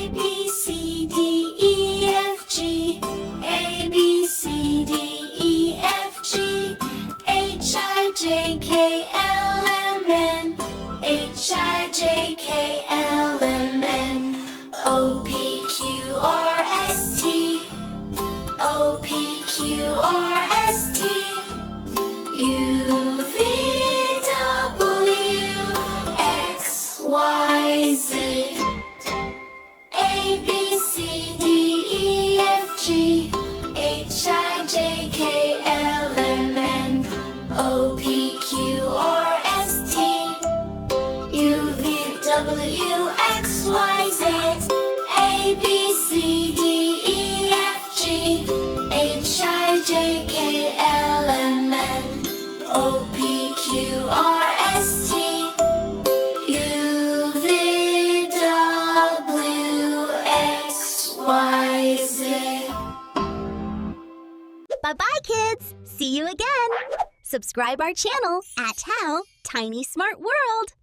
B, C, D, E, F, G. A, B, C, D, E, F, G. H, I, J, K, L, M, N. H, I, J, K, L, M, N. O, P, Q, R, S, T. O, P, Q, R, S, T. U, V, W, X, Y, Z. A, B, C, D, E, F, G. H, I, J, K, L, M, N. O, P, Q, R, S, T. U, V, W, X, Y, Z. A, B, C, D, E, F, G. H, I, J, K, L, M, N. O, P, Q, R, S, T. U, V, W, X, Y, Z. Bye-bye, kids! See you again! Subscribe our channel at How Tiny Smart World.